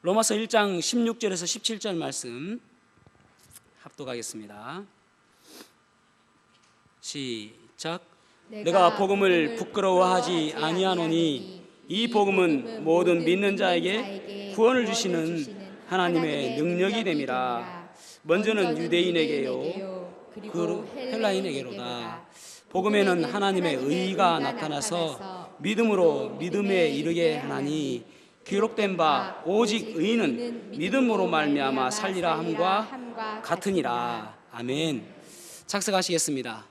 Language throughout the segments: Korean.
로마서 1장 16절에서 17절 말씀 합독하겠습니다. 시작. 내가 복음을 부끄러워하지 아니하노니 이 복음은 모든 믿는 자에게 구원을 주시는 하나님의 능력이 됨이라. 먼저는 유대인에게요 그리고 헬라인에게로다. 복음에는 하나님의 의가 나타나서 믿음으로 믿음에 이르게 하나니 기록된 바 오직 의인은 믿음으로 말미암아 살리라 함과 같으니라. 아멘. 작성하시겠습니다.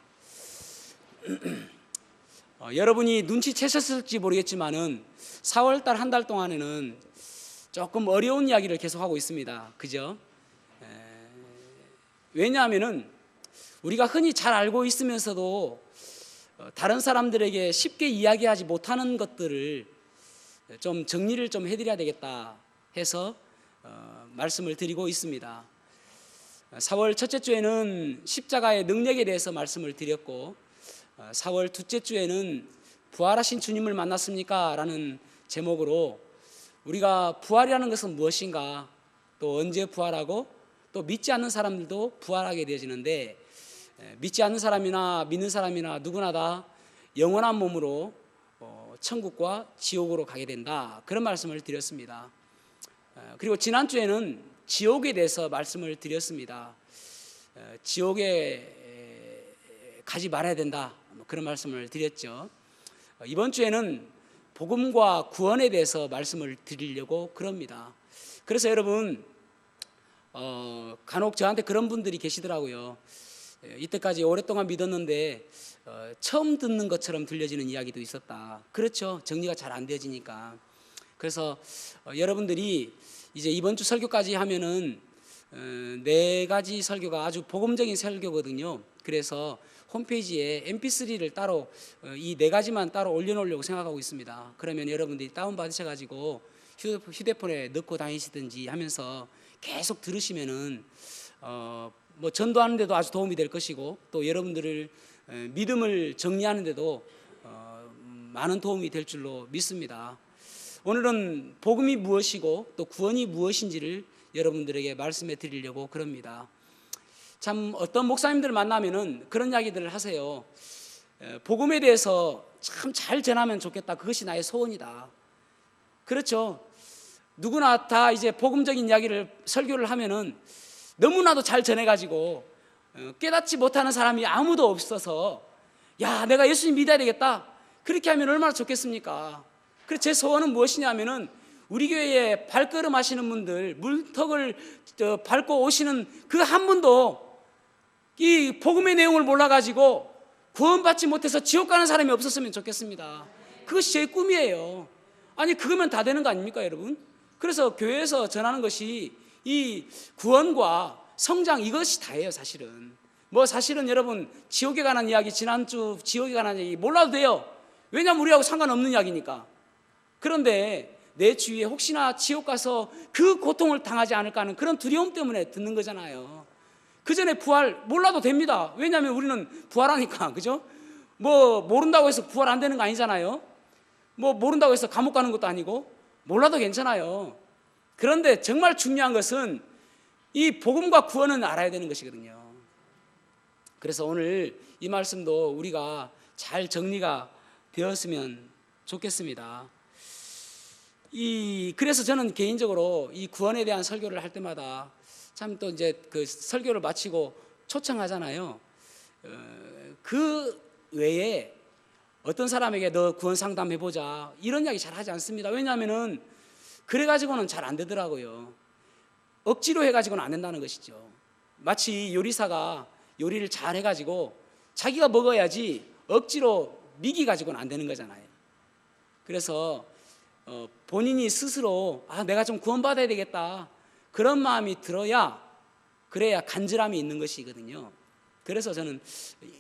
여러분이 눈치채셨을지 모르겠지만은 4월달 한 달 동안에는 조금 어려운 이야기를 계속하고 있습니다. 그죠? 왜냐하면은 우리가 흔히 잘 알고 있으면서도 다른 사람들에게 쉽게 이야기하지 못하는 것들을 좀 정리를 좀 해드려야 되겠다 해서 말씀을 드리고 있습니다. 4월 첫째 주에는 십자가의 능력에 대해서 말씀을 드렸고, 4월 둘째 주에는 부활하신 주님을 만났습니까? 라는 제목으로 우리가 부활이라는 것은 무엇인가, 또 언제 부활하고 또 믿지 않는 사람들도 부활하게 되어지는데, 믿지 않는 사람이나 믿는 사람이나 누구나 다 영원한 몸으로 천국과 지옥으로 가게 된다, 그런 말씀을 드렸습니다. 그리고 지난주에는 지옥에 대해서 말씀을 드렸습니다. 지옥에 가지 말아야 된다, 그런 말씀을 드렸죠. 이번 주에는 복음과 구원에 대해서 말씀을 드리려고 그럽니다. 그래서 여러분, 간혹 저한테 그런 분들이 계시더라고요. 이때까지 오랫동안 믿었는데 처음 듣는 것처럼 들려지는 이야기도 있었다. 그렇죠. 정리가 잘 안 되어지니까. 그래서 여러분들이 이제 이번 주 설교까지 하면은 4가지 설교가 아주 복음적인 설교거든요. 그래서 홈페이지에 mp3를 따로 이 4가지만 따로 올려놓으려고 생각하고 있습니다. 그러면 여러분들이 다운받으셔가지고 휴대폰에 넣고 다니시든지 하면서 계속 들으시면은 뭐 전도하는 데도 아주 도움이 될 것이고, 또 여러분들을 믿음을 정리하는 데도 많은 도움이 될 줄로 믿습니다. 오늘은 복음이 무엇이고 또 구원이 무엇인지를 여러분들에게 말씀해 드리려고 그럽니다. 참 어떤 목사님들을 만나면은 그런 이야기들을 하세요. 복음에 대해서 참 잘 전하면 좋겠다, 그것이 나의 소원이다. 그렇죠. 누구나 다 이제 복음적인 이야기를 설교를 하면은 너무나도 잘 전해가지고 깨닫지 못하는 사람이 아무도 없어서, 야, 내가 예수님 믿어야 되겠다, 그렇게 하면 얼마나 좋겠습니까? 그래서 제 소원은 무엇이냐면은 우리 교회에 발걸음 하시는 분들, 물턱을 밟고 오시는 그 한 분도 이 복음의 내용을 몰라가지고 구원받지 못해서 지옥 가는 사람이 없었으면 좋겠습니다. 그것이 제 꿈이에요. 아니, 그거면 다 되는 거 아닙니까, 여러분? 그래서 교회에서 전하는 것이 이 구원과 성장, 이것이 다예요, 사실은. 사실은 여러분, 지옥에 관한 이야기, 지난주 지옥에 관한 이야기 몰라도 돼요. 왜냐하면 우리하고 상관없는 이야기니까. 그런데 내 주위에 혹시나 지옥 가서 그 고통을 당하지 않을까 하는 그런 두려움 때문에 듣는 거잖아요. 그 전에 부활 몰라도 됩니다. 왜냐하면 우리는 부활하니까, 그죠? 모른다고 해서 부활 안 되는 거 아니잖아요. 모른다고 해서 감옥 가는 것도 아니고, 몰라도 괜찮아요. 그런데 정말 중요한 것은 이 복음과 구원은 알아야 되는 것이거든요. 그래서 오늘 이 말씀도 우리가 잘 정리가 되었으면 좋겠습니다. 그래서 저는 개인적으로 이 구원에 대한 설교를 할 때마다 참 또 이제 그 설교를 마치고 초청하잖아요. 그 외에 어떤 사람에게 너 구원 상담해보자, 이런 이야기 잘 하지 않습니다. 왜냐하면은 그래가지고는 잘 안 되더라고요. 억지로 해가지고는 안 된다는 것이죠. 마치 요리사가 요리를 잘 해가지고 자기가 먹어야지 억지로 미기가지고는 안 되는 거잖아요. 그래서 본인이 스스로 내가 좀 구원받아야 되겠다, 그런 마음이 들어야, 그래야 간절함이 있는 것이거든요. 그래서 저는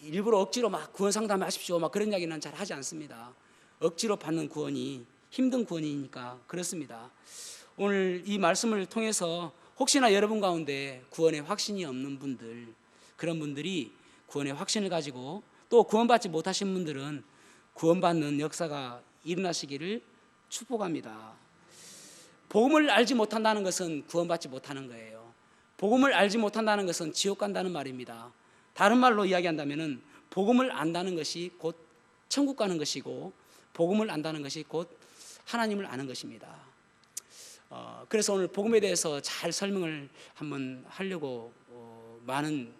일부러 억지로 막 구원 상담하십시오, 막 그런 이야기는 잘 하지 않습니다. 억지로 받는 구원이 힘든 구원이니까 그렇습니다. 오늘 이 말씀을 통해서 혹시나 여러분 가운데 구원의 확신이 없는 분들, 그런 분들이 구원의 확신을 가지고, 또 구원받지 못하신 분들은 구원받는 역사가 일어나시기를 축복합니다. 복음을 알지 못한다는 것은 구원받지 못하는 거예요. 복음을 알지 못한다는 것은 지옥 간다는 말입니다. 다른 말로 이야기한다면 복음을 안다는 것이 곧 천국 가는 것이고, 복음을 안다는 것이 곧 하나님을 아는 것입니다. 그래서 오늘 복음에 대해서 잘 설명을 한번 하려고 많은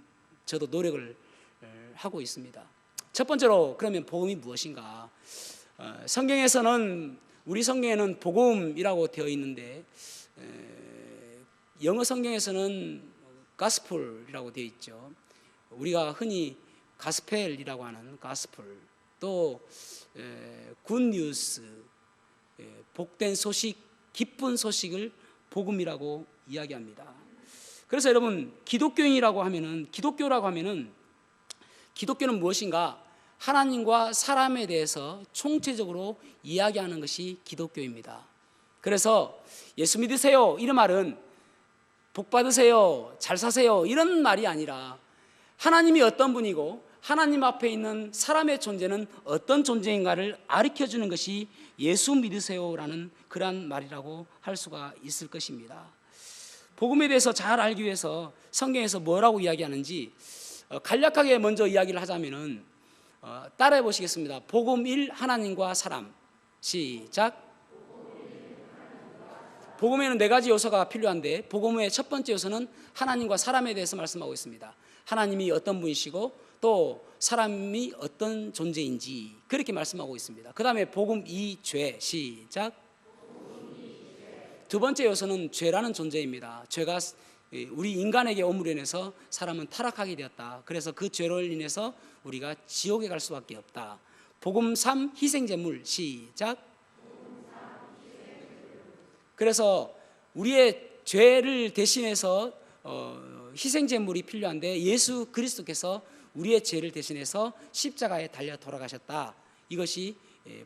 저도 노력을 하고 있습니다. 첫 번째로, 그러면 복음이 무엇인가? 성경에서는, 우리 성경에는 복음이라고 되어 있는데 영어 성경에서는 가스펠이라고 되어 있죠. 우리가 흔히 가스펠이라고 하는 가스펠, 또 굿뉴스, 복된 소식, 기쁜 소식을 복음이라고 이야기합니다. 그래서 여러분, 기독교라고 하면은 기독교는 무엇인가? 하나님과 사람에 대해서 총체적으로 이야기하는 것이 기독교입니다. 그래서 예수 믿으세요 이런 말은 복 받으세요, 잘 사세요 이런 말이 아니라, 하나님이 어떤 분이고 하나님 앞에 있는 사람의 존재는 어떤 존재인가를 가르쳐주는 것이 예수 믿으세요라는 그러한 말이라고 할 수가 있을 것입니다. 복음에 대해서 잘 알기 위해서 성경에서 뭐라고 이야기하는지 간략하게 먼저 이야기를 하자면은, 따라해 보시겠습니다. 복음 1, 하나님과 사람. 시작. 복음에는 네 가지 요소가 필요한데, 복음의 첫 번째 요소는 하나님과 사람에 대해서 말씀하고 있습니다. 하나님이 어떤 분이시고 또 사람이 어떤 존재인지 그렇게 말씀하고 있습니다. 그 다음에 복음 2, 죄. 시작. 두 번째 요소는 죄라는 존재입니다. 죄가 우리 인간에게 옴으로 인해서 사람은 타락하게 되었다. 그래서 그 죄로 인해서 우리가 지옥에 갈 수밖에 없다. 복음 3, 희생제물. 시작. 그래서 우리의 죄를 대신해서 희생제물이 필요한데, 예수 그리스도께서 우리의 죄를 대신해서 십자가에 달려 돌아가셨다. 이것이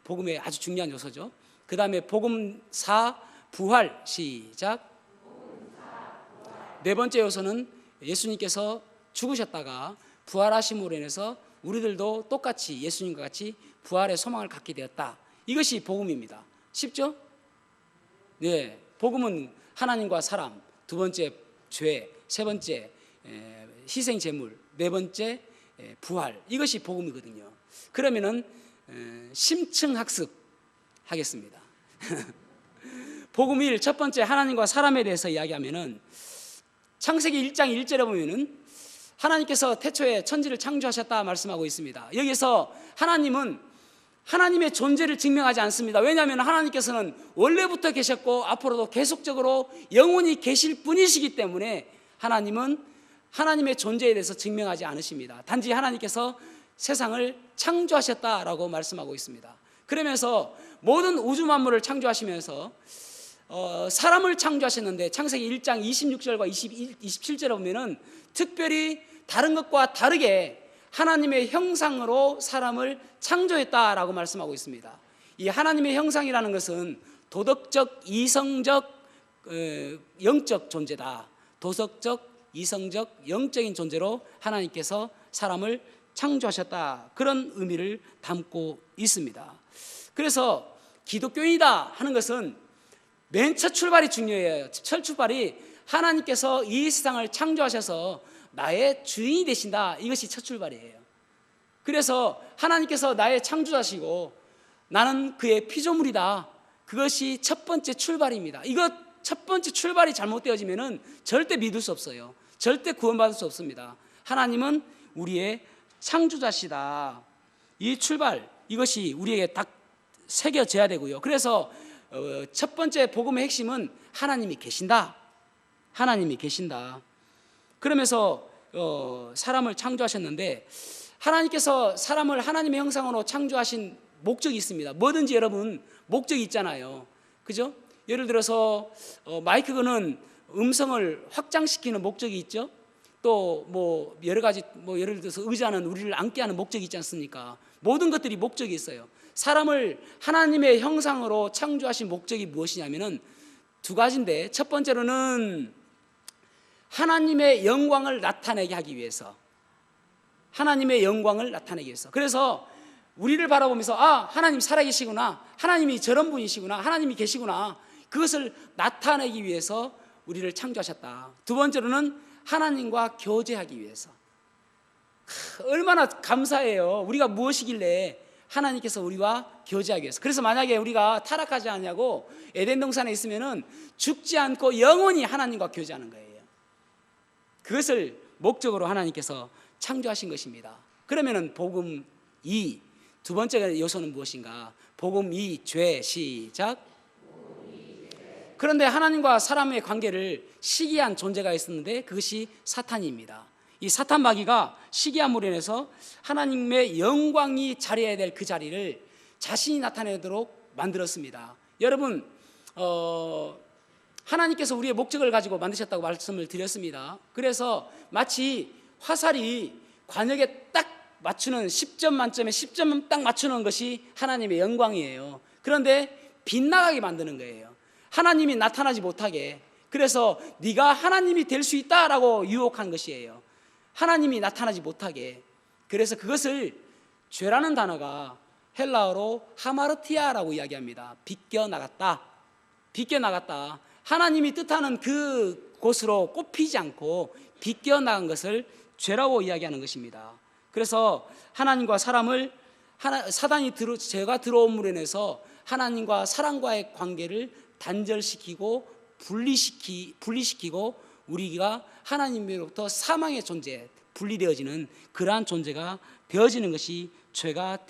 복음의 아주 중요한 요소죠. 그 다음에 복음 4, 부활. 시작. 네 번째 요소는 예수님께서 죽으셨다가 부활하심으로 인해서 우리들도 똑같이 예수님과 같이 부활의 소망을 갖게 되었다. 이것이 복음입니다. 쉽죠? 네, 복음은 하나님과 사람, 두 번째 죄, 세 번째 희생 제물, 네 번째 부활. 이것이 복음이거든요. 그러면은 심층 학습 하겠습니다. 복음 1, 첫 번째 하나님과 사람에 대해서 이야기하면은, 창세기 1장 1절에 보면은 하나님께서 태초에 천지를 창조하셨다 말씀하고 있습니다. 여기서 하나님은 하나님의 존재를 증명하지 않습니다. 왜냐하면 하나님께서는 원래부터 계셨고 앞으로도 계속적으로 영원히 계실 분이시기 때문에 하나님은 하나님의 존재에 대해서 증명하지 않으십니다. 단지 하나님께서 세상을 창조하셨다라고 말씀하고 있습니다. 그러면서 모든 우주 만물을 창조하시면서 사람을 창조하셨는데, 창세기 1장 26절과 27절에 보면은 특별히 다른 것과 다르게 하나님의 형상으로 사람을 창조했다라고 말씀하고 있습니다. 이 하나님의 형상이라는 것은 도덕적, 이성적, 영적 존재다. 도덕적, 이성적, 영적인 존재로 하나님께서 사람을 창조하셨다. 그런 의미를 담고 있습니다. 그래서 기독교인이다 하는 것은 맨 첫 출발이 중요해요. 첫 출발이 하나님께서 이 세상을 창조하셔서 나의 주인이 되신다. 이것이 첫 출발이에요. 그래서 하나님께서 나의 창조자시고 나는 그의 피조물이다. 그것이 첫 번째 출발입니다. 이것 첫 번째 출발이 잘못되어지면은 절대 믿을 수 없어요. 절대 구원받을 수 없습니다. 하나님은 우리의 창조자시다. 이 출발, 이것이 우리에게 딱 새겨져야 되고요. 그래서 첫 번째 복음의 핵심은 하나님이 계신다. 하나님이 계신다. 그러면서 사람을 창조하셨는데, 하나님께서 사람을 하나님의 형상으로 창조하신 목적이 있습니다. 뭐든지 여러분 목적이 있잖아요. 그죠? 예를 들어서 마이크는 음성을 확장시키는 목적이 있죠. 또 뭐 여러 가지, 예를 들어서 의자는 우리를 앉게 하는 목적이 있지 않습니까? 모든 것들이 목적이 있어요. 사람을 하나님의 형상으로 창조하신 목적이 무엇이냐면은 두 가지인데, 첫 번째로는 하나님의 영광을 나타내게 하기 위해서, 하나님의 영광을 나타내기 위해서. 그래서 우리를 바라보면서 하나님 살아계시구나, 하나님이 저런 분이시구나, 하나님이 계시구나, 그것을 나타내기 위해서 우리를 창조하셨다. 두 번째로는 하나님과 교제하기 위해서. 얼마나 감사해요. 우리가 무엇이길래 하나님께서 우리와 교제하기 위해서. 그래서 만약에 우리가 타락하지 않냐고 에덴 동산에 있으면은 죽지 않고 영원히 하나님과 교제하는 거예요. 그것을 목적으로 하나님께서 창조하신 것입니다. 그러면은 복음 2, 두 번째 요소는 무엇인가? 복음 2, 죄. 시작. 그런데 하나님과 사람의 관계를 시기한 존재가 있었는데 그것이 사탄입니다. 이 사탄 마귀가 시기함으로 인해서 하나님의 영광이 자리해야 될 그 자리를 자신이 나타내도록 만들었습니다. 여러분, 하나님께서 우리의 목적을 가지고 만드셨다고 말씀을 드렸습니다. 그래서 마치 화살이 관역에 딱 맞추는 10점 만점에 10점 딱 맞추는 것이 하나님의 영광이에요. 그런데 빗나가게 만드는 거예요. 하나님이 나타나지 못하게. 그래서 네가 하나님이 될 수 있다라고 유혹한 것이에요. 하나님이 나타나지 못하게. 그래서 그것을 죄라는 단어가 헬라어로 하마르티아라고 이야기합니다. 비껴나갔다. 비껴나갔다. 하나님이 뜻하는 그 곳으로 꼽히지 않고 비껴나간 것을 죄라고 이야기하는 것입니다. 그래서 하나님과 사람을 사단이 죄가 들어옴으로 인해서 하나님과 사람과의 관계를 단절시키고 분리시키고 우리가 하나님으로부터 사망의 존재, 분리되어지는 그러한 존재가 되어지는 것이 죄가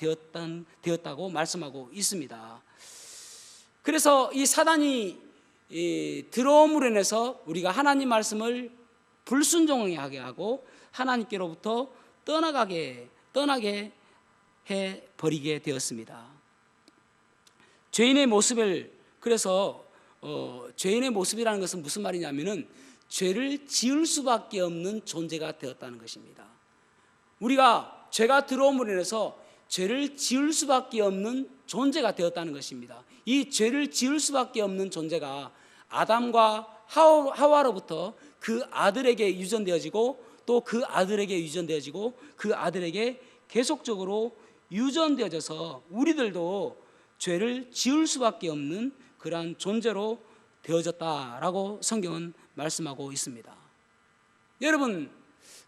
되었다고 말씀하고 있습니다. 그래서 이 사단이 들어옴으로 인해서 우리가 하나님 말씀을 불순종하게 하고 하나님께로부터 떠나게 해버리게 되었습니다. 죄인의 모습을, 그래서 죄인의 모습이라는 것은 무슨 말이냐면은 죄를 지을 수밖에 없는 존재가 되었다는 것입니다. 우리가 죄가 들어옴으로 인해서 죄를 지을 수밖에 없는 존재가 되었다는 것입니다. 이 죄를 지을 수밖에 없는 존재가 아담과 하와로부터 그 아들에게 유전되어지고 또 그 아들에게 유전되어지고 그 아들에게 계속적으로 유전되어져서 우리들도 죄를 지을 수밖에 없는 그러한 존재로 되어졌다라고 성경은 말씀하고 있습니다. 여러분,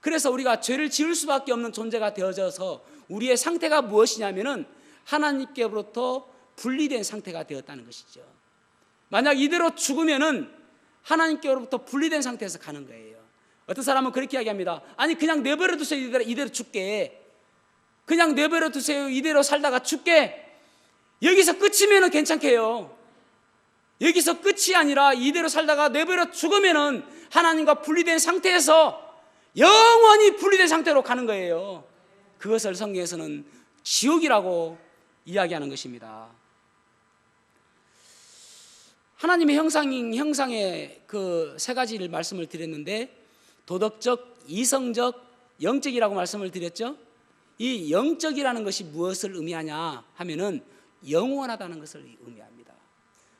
그래서 우리가 죄를 지을 수밖에 없는 존재가 되어져서 우리의 상태가 무엇이냐면은 하나님께로부터 분리된 상태가 되었다는 것이죠. 만약 이대로 죽으면은 하나님께로부터 분리된 상태에서 가는 거예요. 어떤 사람은 그렇게 이야기합니다. 아니 그냥 내버려 두세요. 이대로 죽게. 그냥 내버려 두세요. 이대로 살다가 죽게. 여기서 끝이면은 괜찮게요. 여기서 끝이 아니라 이대로 살다가 내버려 죽으면은 하나님과 분리된 상태에서 영원히 분리된 상태로 가는 거예요. 그것을 성경에서는 지옥이라고 이야기하는 것입니다. 하나님의 형상의 그 세 가지를 말씀을 드렸는데 도덕적, 이성적, 영적이라고 말씀을 드렸죠. 이 영적이라는 것이 무엇을 의미하냐 하면은 영원하다는 것을 의미합니다.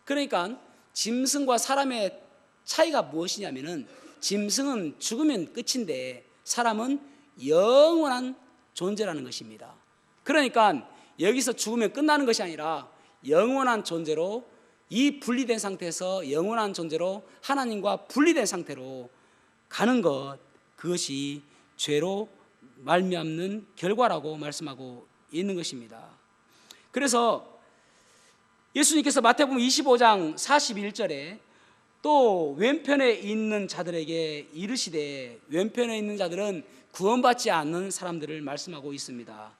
그러니까 짐승과 사람의 차이가 무엇이냐면은 짐승은 죽으면 끝인데 사람은 영원한 존재라는 것입니다. 그러니까 여기서 죽으면 끝나는 것이 아니라 영원한 존재로 이 분리된 상태에서 영원한 존재로 하나님과 분리된 상태로 가는 것, 그것이 죄로 말미암는 결과라고 말씀하고 있는 것입니다. 그래서 예수님께서 마태복음 25장 41절에 또 왼편에 있는 자들에게 이르시되, 왼편에 있는 자들은 구원받지 않는 사람들을 말씀하고 있습니다.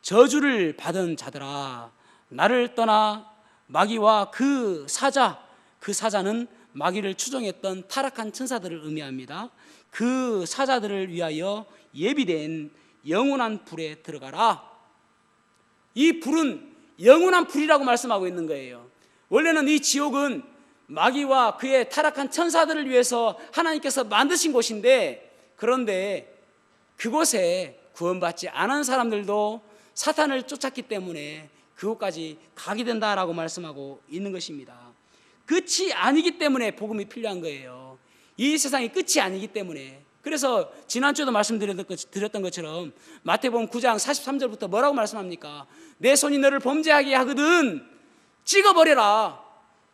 저주를 받은 자들아, 나를 떠나 마귀와 그 사자는 마귀를 추종했던 타락한 천사들을 의미합니다. 그 사자들을 위하여 예비된 영원한 불에 들어가라. 이 불은 영원한 불이라고 말씀하고 있는 거예요. 원래는 이 지옥은 마귀와 그의 타락한 천사들을 위해서 하나님께서 만드신 곳인데, 그런데 그곳에 구원받지 않은 사람들도 사탄을 쫓았기 때문에 그곳까지 가게 된다라고 말씀하고 있는 것입니다. 끝이 아니기 때문에 복음이 필요한 거예요. 이 세상이 끝이 아니기 때문에. 그래서 지난주에도 말씀드렸던 것처럼 마태복음 9장 43절부터 뭐라고 말씀합니까? 내 손이 너를 범죄하게 하거든 찍어버려라.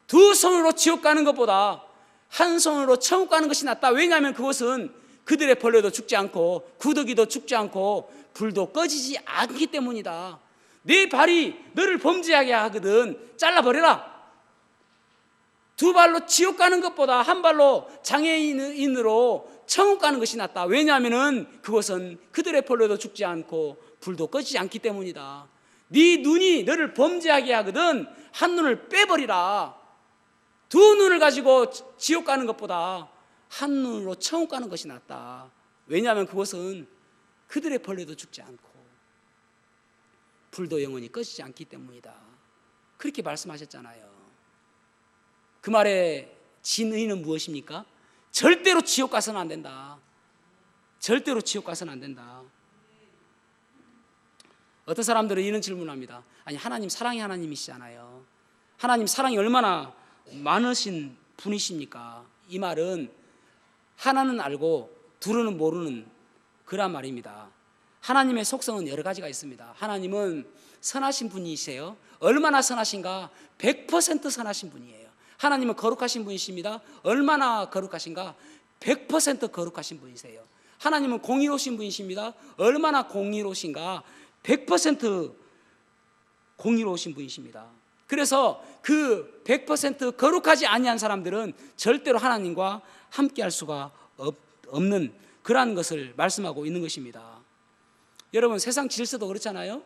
두 손으로 지옥 가는 것보다 한 손으로 천국 가는 것이 낫다. 왜냐하면 그것은 그들의 벌레도 죽지 않고 구더기도 죽지 않고 불도 꺼지지 않기 때문이다. 네 발이 너를 범죄하게 하거든 잘라버려라. 두 발로 지옥 가는 것보다 한 발로 장애인으로 천국 가는 것이 낫다. 왜냐하면 그것은 그들의 벌레도 죽지 않고 불도 꺼지지 않기 때문이다. 네 눈이 너를 범죄하게 하거든 한 눈을 빼버리라. 두 눈을 가지고 지옥 가는 것보다 한 눈으로 천국 가는 것이 낫다. 왜냐하면 그것은 그들의 벌레도 죽지 않고 불도 영원히 꺼지지 않기 때문이다. 그렇게 말씀하셨잖아요. 그 말의 진의는 무엇입니까? 절대로 지옥 가서는 안 된다. 절대로 지옥 가서는 안 된다. 어떤 사람들은 이런 질문을 합니다. 아니, 하나님 사랑의 하나님이시잖아요. 하나님 사랑이 얼마나 많으신 분이십니까? 이 말은 하나는 알고 둘은 모르는 그런 말입니다. 하나님의 속성은 여러 가지가 있습니다. 하나님은 선하신 분이세요. 얼마나 선하신가? 100% 선하신 분이에요. 하나님은 거룩하신 분이십니다. 얼마나 거룩하신가? 100% 거룩하신 분이세요. 하나님은 공의로우신 분이십니다. 얼마나 공의로우신가? 100% 공의로우신 분이십니다. 그래서 그 100% 거룩하지 아니한 사람들은 절대로 하나님과 함께할 수가 없는 그러한 것을 말씀하고 있는 것입니다. 여러분, 세상 질서도 그렇잖아요.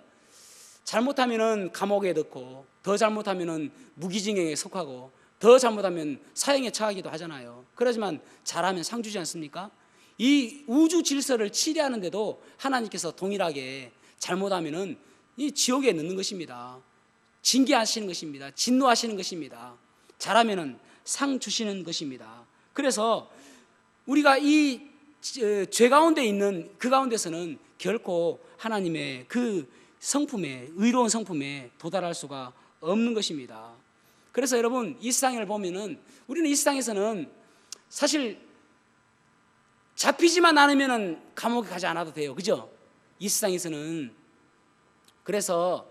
잘못하면 감옥에 넣고, 더 잘못하면 무기징역에 속하고, 더 잘못하면 사형에 처하기도 하잖아요. 그렇지만 잘하면 상 주지 않습니까? 이 우주 질서를 치리하는데도 하나님께서 동일하게 잘못하면 이 지옥에 넣는 것입니다. 징계하시는 것입니다. 진노하시는 것입니다. 잘하면 상 주시는 것입니다. 그래서 우리가 이 죄 가운데 있는 그 가운데서는 결코 하나님의 그 성품에, 의로운 성품에 도달할 수가 없는 것입니다. 그래서 여러분, 이 세상을 보면은 우리는 이 세상에서는 사실 잡히지만 않으면 감옥에 가지 않아도 돼요. 그죠? 이 세상에서는. 그래서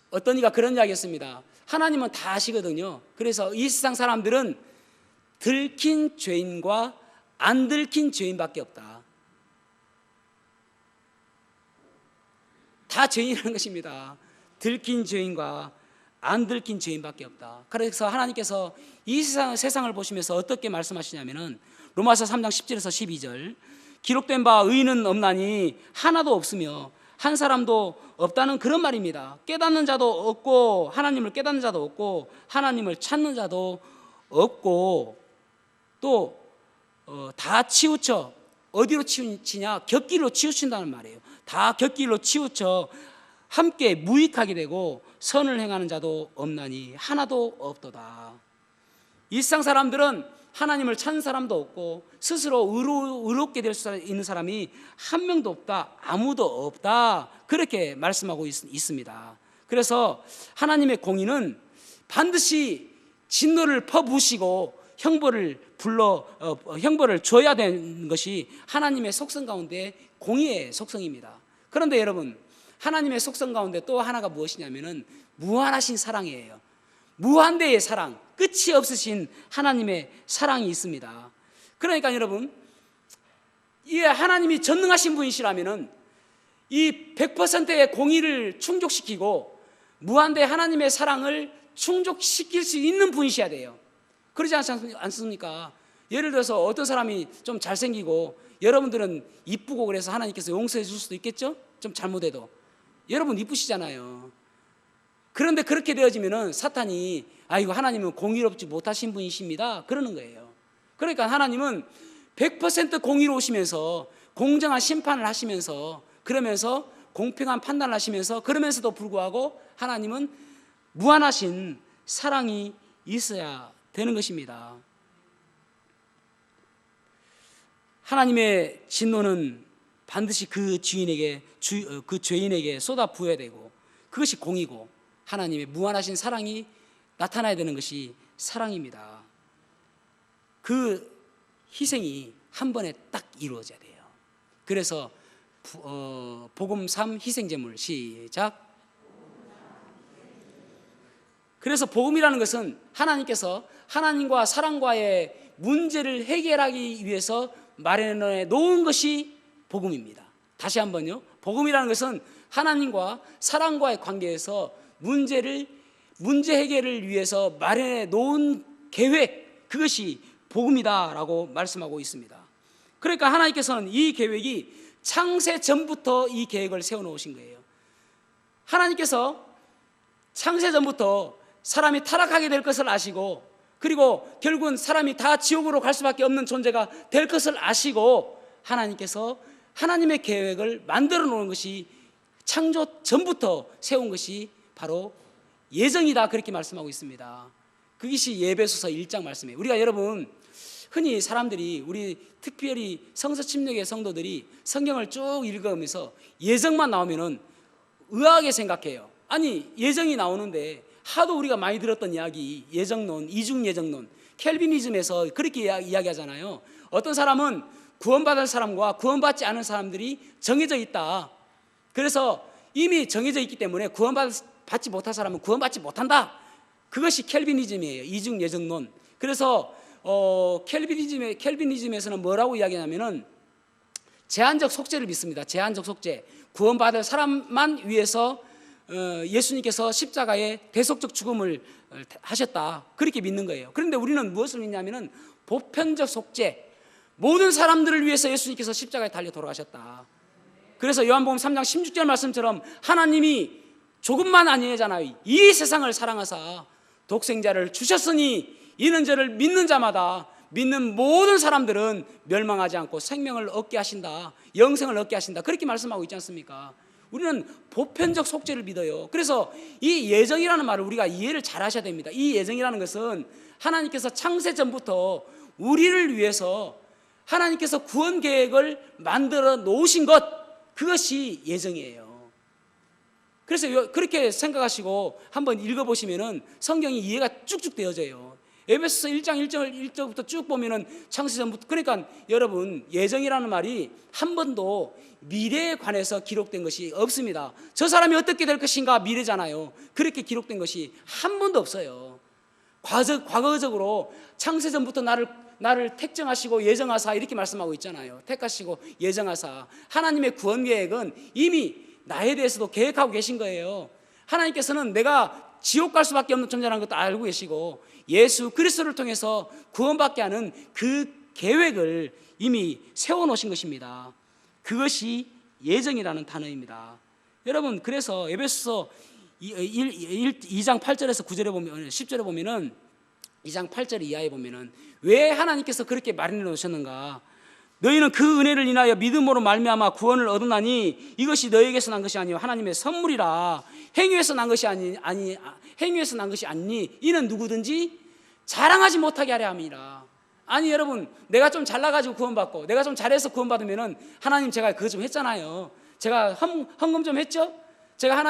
어떤 이가 그런 이야기 했습니다. 하나님은 다 아시거든요. 그래서 이 세상 사람들은 들킨 죄인과 안 들킨 죄인밖에 없다. 다 죄인이라는 것입니다. 들킨 죄인과 안 들킨 죄인밖에 없다. 그래서 하나님께서 이 세상을 보시면서 어떻게 말씀하시냐면은 로마서 3장 10절에서 12절 기록된 바 의인은 없나니 하나도 없으며 한 사람도 없다는 그런 말입니다. 깨닫는 자도 없고 하나님을 깨닫는 자도 없고 하나님을 찾는 자도 없고 또 다 치우쳐 어디로 치우치냐? 곁길로 치우친다는 말이에요. 다 곁길로 치우쳐 함께 무익하게 되고 선을 행하는 자도 없나니 하나도 없도다. 이 세상 사람들은 하나님을 찾는 사람도 없고 스스로 의롭게 될 수 있는 사람이 한 명도 없다. 아무도 없다. 그렇게 말씀하고 있습니다. 그래서 하나님의 공의는 반드시 진노를 퍼부으시고 형벌을 줘야 되는 것이 하나님의 속성 가운데 공의의 속성입니다. 그런데 여러분, 하나님의 속성 가운데 또 하나가 무엇이냐면은 무한하신 사랑이에요. 무한대의 사랑, 끝이 없으신 하나님의 사랑이 있습니다. 그러니까 여러분, 이 하나님이 전능하신 분이시라면은 이 100%의 공의를 충족시키고 무한대 하나님의 사랑을 충족시킬 수 있는 분이셔야 돼요. 그러지 않습니까? 예를 들어서 어떤 사람이 좀 잘생기고 여러분들은 이쁘고 그래서 하나님께서 용서해 줄 수도 있겠죠? 좀 잘못해도. 여러분 이쁘시잖아요. 그런데 그렇게 되어지면은 사탄이 이거 하나님은 공의롭지 못하신 분이십니다. 그러는 거예요. 그러니까 하나님은 100% 공의로우시면서 공정한 심판을 하시면서 그러면서 공평한 판단을 하시면서 그러면서도 불구하고 하나님은 무한하신 사랑이 있어야 되는 것입니다. 하나님의 진노는 반드시 그 죄인에게 쏟아 부어야 되고 그것이 공이고 하나님의 무한하신 사랑이 나타나야 되는 것이 사랑입니다. 그 희생이 한 번에 딱 이루어져야 돼요. 그래서 복음 3 희생제물 시작. 그래서 복음이라는 것은 하나님께서 하나님과 사람과의 문제를 해결하기 위해서 마련해 놓은 것이 복음입니다. 다시 한번요. 복음이라는 것은 하나님과 사람과의 관계에서 문제 해결을 위해서 마련해 놓은 계획, 그것이 복음이다라고 말씀하고 있습니다. 그러니까 하나님께서는 이 계획이 창세 전부터 이 계획을 세워놓으신 거예요. 하나님께서 창세 전부터 사람이 타락하게 될 것을 아시고, 그리고 결국은 사람이 다 지옥으로 갈 수밖에 없는 존재가 될 것을 아시고, 하나님께서 하나님의 계획을 만들어 놓은 것이 창조 전부터 세운 것이 바로 예정이다, 그렇게 말씀하고 있습니다. 그것이 에베소서 1장 말씀이에요. 우리가 여러분 흔히 사람들이, 우리 특별히 성서 침략의 성도들이 성경을 쭉 읽어가면서 예정만 나오면은 의아하게 생각해요. 아니, 예정이 나오는데 하도 우리가 많이 들었던 이야기, 예정론, 이중 예정론, 켈비니즘에서 그렇게 이야기하잖아요. 어떤 사람은 구원받을 사람과 구원받지 않은 사람들이 정해져 있다. 그래서 이미 정해져 있기 때문에 구원받지 못할 사람은 구원받지 못한다. 그것이 켈비니즘이에요. 이중 예정론. 그래서 켈비니즘에서는 뭐라고 이야기하냐면은 제한적 속죄를 믿습니다. 제한적 속죄. 구원받을 사람만 위해서 예수님께서 십자가에 대속적 죽음을 하셨다, 그렇게 믿는 거예요. 그런데 우리는 무엇을 믿냐면은 보편적 속죄, 모든 사람들을 위해서 예수님께서 십자가에 달려 돌아가셨다. 그래서 요한복음 3장 16절 말씀처럼 하나님이 조금만 아니잖아요. 이 세상을 사랑하사 독생자를 주셨으니 이는 저를 믿는 자마다, 믿는 모든 사람들은 멸망하지 않고 생명을 얻게 하신다, 영생을 얻게 하신다, 그렇게 말씀하고 있지 않습니까? 우리는 보편적 속죄를 믿어요. 그래서 이 예정이라는 말을 우리가 이해를 잘 하셔야 됩니다. 이 예정이라는 것은 하나님께서 창세 전부터 우리를 위해서 하나님께서 구원 계획을 만들어 놓으신 것, 그것이 예정이에요. 그래서 그렇게 생각하시고 한번 읽어보시면은 성경이 이해가 쭉쭉 되어져요. 에베소서 1장 1절부터 쭉 보면은 창세 전부터, 그러니까 여러분, 예정이라는 말이 한 번도 미래에 관해서 기록된 것이 없습니다. 저 사람이 어떻게 될 것인가, 미래잖아요. 그렇게 기록된 것이 한 번도 없어요. 과거적으로 창세 전부터 나를 택정하시고 예정하사, 이렇게 말씀하고 있잖아요. 택하시고 예정하사. 하나님의 구원 계획은 이미 나에 대해서도 계획하고 계신 거예요. 하나님께서는 내가 지옥 갈 수밖에 없는 존재라는 것도 알고 계시고, 예수 그리스도를 통해서 구원받게 하는 그 계획을 이미 세워놓으신 것입니다. 그것이 예정이라는 단어입니다. 여러분, 그래서 에베소서 2장 8절에서 9절에 보면, 10절에 보면은, 2장 8절 이하에 보면은 왜 하나님께서 그렇게 마련해 놓으셨는가? 너희는 그 은혜를 인하여 믿음으로 말미암아 구원을 얻으나니 이것이 너희에게서 난 것이 아니요 하나님의 선물이라. 행위에서 난 것이 행위에서 난 것이 아니니 이는 누구든지 자랑하지 못하게 하려 함이라. 아니 여러분, 내가 좀 잘나가지고 구원받고 내가 좀 잘해서 구원받으면은 하나님 제가 그거 좀 했잖아요. 제가 헌금 좀 했죠. 제가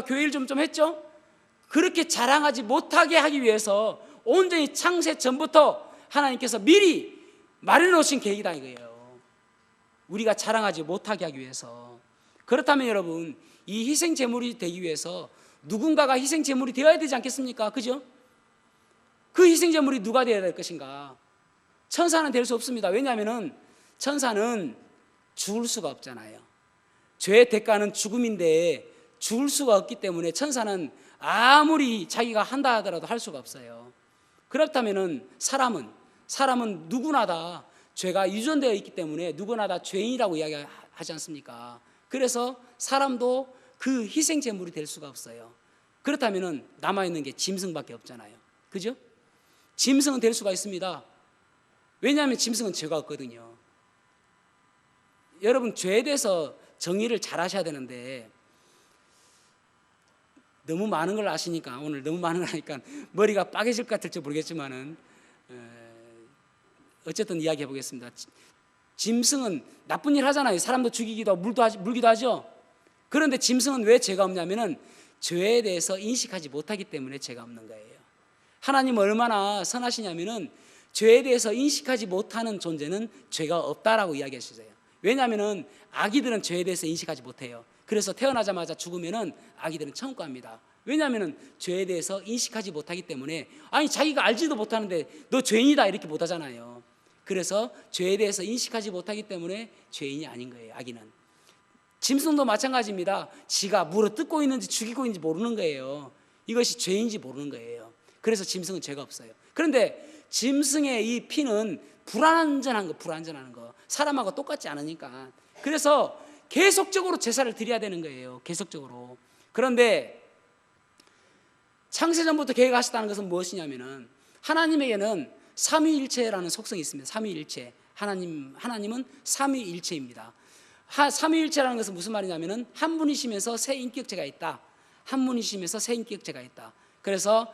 교회 일 좀 했죠. 그렇게 자랑하지 못하게 하기 위해서 온전히 창세 전부터 하나님께서 미리 마련해 놓으신 계획이다 이거예요. 우리가 자랑하지 못하게 하기 위해서. 그렇다면 여러분, 이 희생 제물이 되기 위해서 누군가가 희생 제물이 되어야 되지 않겠습니까? 그죠? 그 희생 제물이 누가 되어야 될 것인가? 천사는 될 수 없습니다. 왜냐하면 천사는 죽을 수가 없잖아요. 죄의 대가는 죽음인데 죽을 수가 없기 때문에 천사는 아무리 자기가 한다 하더라도 할 수가 없어요. 그렇다면 사람은 누구나 다 죄가 유전되어 있기 때문에 누구나 다 죄인이라고 이야기하지 않습니까? 그래서 사람도 그 희생 제물이 될 수가 없어요. 그렇다면 남아있는 게 짐승밖에 없잖아요. 그죠? 짐승은 될 수가 있습니다. 왜냐하면 짐승은 죄가 없거든요. 여러분, 죄에 대해서 정의를 잘 하셔야 되는데 너무 많은 걸 아시니까, 오늘 너무 많은 걸 하니까 머리가 빠개질 것 같을지 모르겠지만은 어쨌든 이야기해 보겠습니다. 짐승은 나쁜 일 하잖아요. 사람도 죽이기도 하고 물기도 하죠. 그런데 짐승은 왜 죄가 없냐면은 죄에 대해서 인식하지 못하기 때문에 죄가 없는 거예요. 하나님은 얼마나 선하시냐면은 죄에 대해서 인식하지 못하는 존재는 죄가 없다라고 이야기하시죠. 왜냐하면은 아기들은 죄에 대해서 인식하지 못해요. 그래서 태어나자마자 죽으면은 아기들은 천국 갑니다. 왜냐하면 죄에 대해서 인식하지 못하기 때문에, 아니 자기가 알지도 못하는데 너 죄인이다 이렇게 못하잖아요. 그래서 죄에 대해서 인식하지 못하기 때문에 죄인이 아닌 거예요. 아기는. 짐승도 마찬가지입니다. 지가 물어 뜯고 있는지 죽이고 있는지 모르는 거예요. 이것이 죄인지 모르는 거예요. 그래서 짐승은 죄가 없어요. 그런데 짐승의 이 피는 불완전한 거. 사람하고 똑같지 않으니까. 그래서 계속적으로 제사를 드려야 되는 거예요. 계속적으로. 그런데 창세전부터 계획하셨다는 것은 무엇이냐면은, 하나님에게는 삼위일체라는 속성이 있습니다. 삼위일체. 하나님은 삼위일체입니다. 삼위일체라는 것은 무슨 말이냐면은, 한 분이시면서 세 인격체가 있다. 한 분이시면서 세 인격체가 있다. 그래서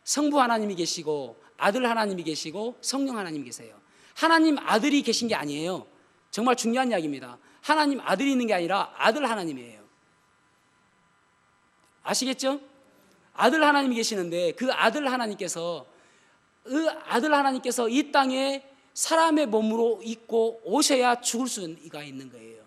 성부 하나님이 계시고 아들 하나님이 계시고 성령 하나님이 계세요. 하나님 아들이 계신 게 아니에요. 정말 중요한 이야기입니다. 하나님 아들이 있는 게 아니라 아들 하나님이에요. 아시겠죠? 아들 하나님이 계시는데 그 아들 하나님께서 이 땅에 사람의 몸으로 있고 오셔야 죽을 수가 있는 거예요.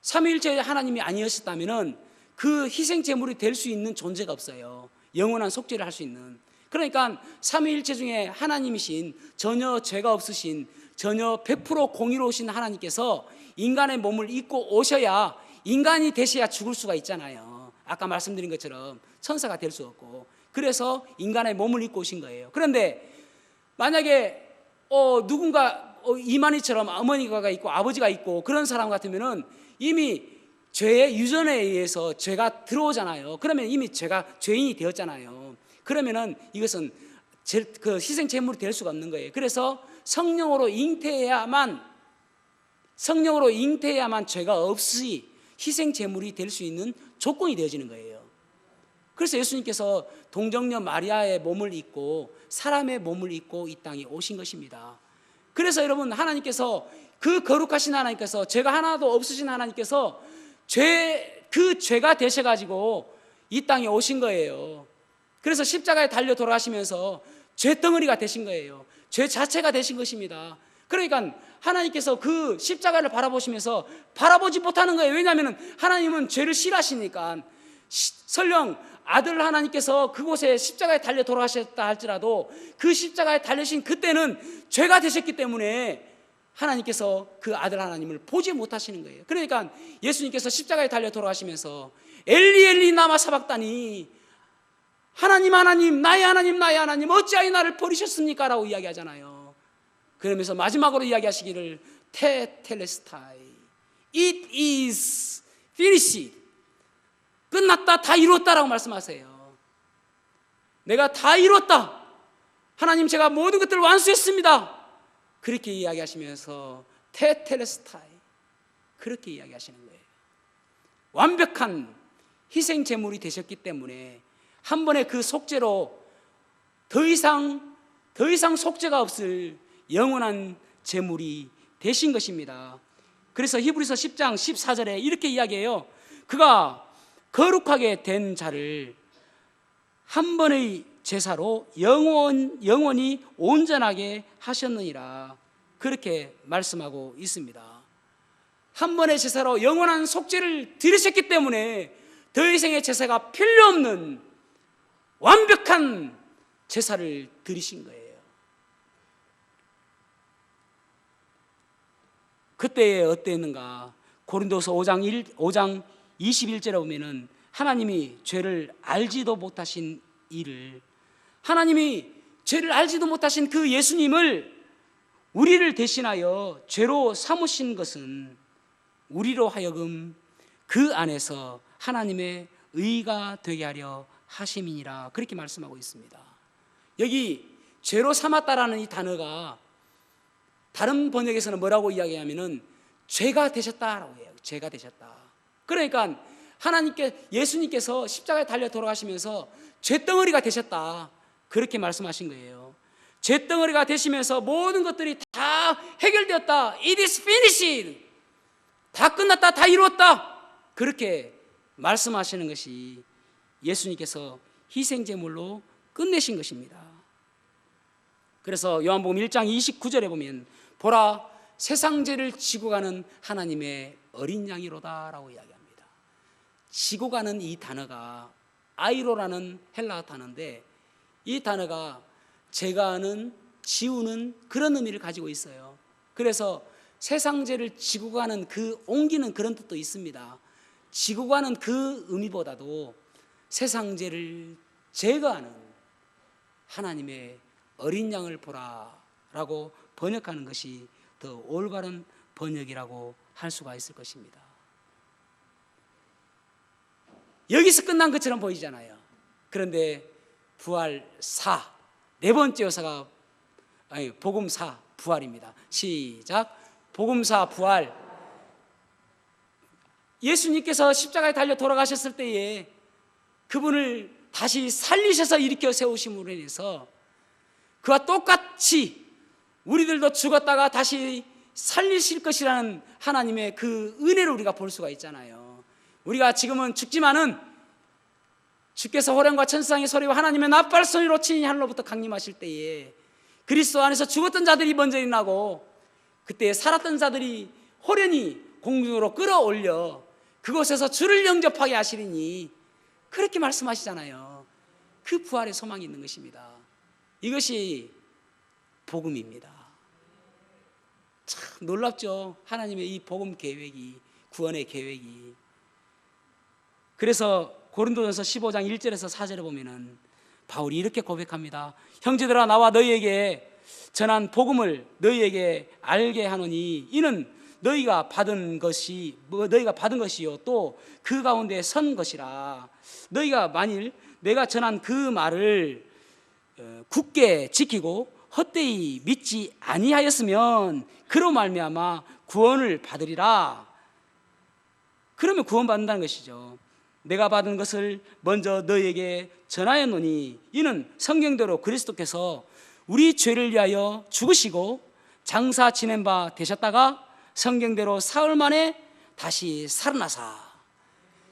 삼위일체 하나님이 아니었다면 그 희생 제물이 될 수 있는 존재가 없어요. 영원한 속죄를 할 수 있는. 그러니까 삼위일체 중에 하나님이신, 전혀 죄가 없으신, 전혀 100% 공의로우신 하나님께서 인간의 몸을 입고 오셔야, 인간이 되셔야 죽을 수가 있잖아요. 아까 말씀드린 것처럼 천사가 될 수 없고, 그래서 인간의 몸을 입고 오신 거예요. 그런데 만약에 누군가 이만희처럼 어머니가 있고 아버지가 있고 그런 사람 같으면은 이미 죄의 유전에 의해서 죄가 들어오잖아요. 그러면 이미 죄인이 되었잖아요. 그러면은 이것은 그 희생 제물이 될 수가 없는 거예요. 그래서 성령으로 잉태해야만 죄가 없이 희생 제물이 될 수 있는 조건이 되어지는 거예요. 그래서 예수님께서 동정녀 마리아의 몸을 입고 사람의 몸을 입고 이 땅에 오신 것입니다. 그래서 여러분, 하나님께서, 그 거룩하신 하나님께서, 죄가 하나도 없으신 하나님께서 그 죄가 되셔가지고 이 땅에 오신 거예요. 그래서 십자가에 달려 돌아가시면서 죄덩어리가 되신 거예요. 죄 자체가 되신 것입니다. 그러니까 하나님께서 그 십자가를 바라보시면서 바라보지 못하는 거예요. 왜냐하면 하나님은 죄를 싫어하시니까. 설령 아들 하나님께서 그곳에 십자가에 달려 돌아가셨다 할지라도 그 십자가에 달리신 그때는 죄가 되셨기 때문에 하나님께서 그 아들 하나님을 보지 못하시는 거예요. 그러니까 예수님께서 십자가에 달려 돌아가시면서 엘리 엘리 라마 사박다니, 하나님 나의 하나님 어찌하여 나를 버리셨습니까? 라고 이야기하잖아요. 그러면서 마지막으로 이야기하시기를 테텔레스타이, It is finished. 끝났다, 다 이루었다라고 말씀하세요. 내가 다 이루었다. 하나님, 제가 모든 것들을 완수했습니다. 그렇게 이야기하시면서 테텔레스타이, 그렇게 이야기하시는 거예요. 완벽한 희생 제물이 되셨기 때문에 한 번의 그 속죄로 더 이상 속죄가 없을 영원한 제물이 되신 것입니다. 그래서 히브리서 10장 14절에 이렇게 이야기해요. 그가 거룩하게 된 자를 한 번의 제사로 영원히 온전하게 하셨느니라, 그렇게 말씀하고 있습니다. 한 번의 제사로 영원한 속죄를 드리셨기 때문에 더 이상의 제사가 필요 없는 완벽한 제사를 드리신 거예요. 그때에 어땠는가? 고린도서 5장 21절에 보면은 하나님이 죄를 알지도 못하신 이를, 하나님이 죄를 알지도 못하신 그 예수님을 우리를 대신하여 죄로 삼으신 것은 우리로 하여금 그 안에서 하나님의 의가 되게 하려 하심이니라, 그렇게 말씀하고 있습니다. 여기 죄로 삼았다라는 이 단어가 다른 번역에서는 뭐라고 이야기하면은 죄가 되셨다라고 해요. 죄가 되셨다. 그러니까 예수님께서 십자가에 달려 돌아가시면서 죄덩어리가 되셨다, 그렇게 말씀하신 거예요. 죄덩어리가 되시면서 모든 것들이 다 해결되었다. It is finished. 다 끝났다, 다 이루었다, 그렇게 말씀하시는 것이 예수님께서 희생제물로 끝내신 것입니다. 그래서 요한복음 1장 29절에 보면 보라, 세상 죄를 지고 가는 하나님의 어린 양이로다 라고 이야기합니다. 지고 가는 이 단어가 아이로라는 헬라어 단어인데 이 단어가 제거하는, 지우는 그런 의미를 가지고 있어요. 그래서 세상죄를 지고 가는 그 옮기는 그런 뜻도 있습니다. 지고 가는 그 의미보다도 세상죄를 제거하는 하나님의 어린 양을 보라라고 번역하는 것이 더 올바른 번역이라고 할 수가 있을 것입니다. 여기서 끝난 것처럼 보이잖아요. 그런데 부활사, 네 번째 요소가 복음사 부활입니다. 시작. 복음사 부활. 예수님께서 십자가에 달려 돌아가셨을 때에 그분을 다시 살리셔서 일으켜 세우심으로 인해서 그와 똑같이 우리들도 죽었다가 다시 살리실 것이라는 하나님의 그 은혜를 우리가 볼 수가 있잖아요. 우리가 지금은 죽지만은 주께서 호령과 천사장의 소리와 하나님의 나팔 소리로 친히 하늘로부터 강림하실 때에 그리스도 안에서 죽었던 자들이 먼저 일어나고 그때 살았던 자들이 호련히 공중으로 끌어올려 그곳에서 주를 영접하게 하시리니 그렇게 말씀하시잖아요. 그 부활의 소망이 있는 것입니다. 이것이 복음입니다. 참 놀랍죠. 하나님의 이 복음 계획이, 구원의 계획이. 그래서 고린도전서 15장 1절에서 4절에 보면은 바울이 이렇게 고백합니다. 형제들아, 나와 너희에게 전한 복음을 너희에게 알게 하노니 이는 너희가 받은 것이요 또 그 가운데 선 것이라. 너희가 만일 내가 전한 그 말을 굳게 지키고 헛되이 믿지 아니하였으면 그로 말미암아 구원을 받으리라. 그러면 구원받는다는 것이죠. 내가 받은 것을 먼저 너희에게 전하였노니 이는 성경대로 그리스도께서 우리 죄를 위하여 죽으시고 장사 지낸 바 되셨다가 성경대로 사흘 만에 다시 살아나사.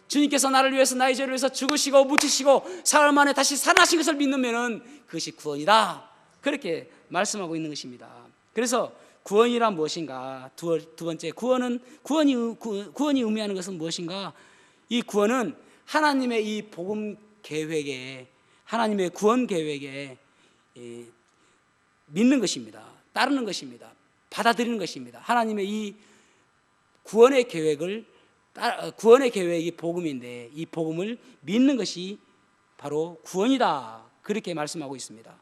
주님께서 나를 위해서, 나의 죄를 위해서 죽으시고 묻히시고 사흘 만에 다시 살아나신 것을 믿으면 그것이 구원이다. 그렇게 말씀하고 있는 것입니다. 그래서 구원이란 무엇인가? 두 번째, 구원이 의미하는 것은 무엇인가? 이 구원은 하나님의 이 복음 계획에, 하나님의 구원 계획에 믿는 것입니다. 따르는 것입니다. 받아들이는 것입니다. 하나님의 이 구원의 계획이 복음인데 이 복음을 믿는 것이 바로 구원이다. 그렇게 말씀하고 있습니다.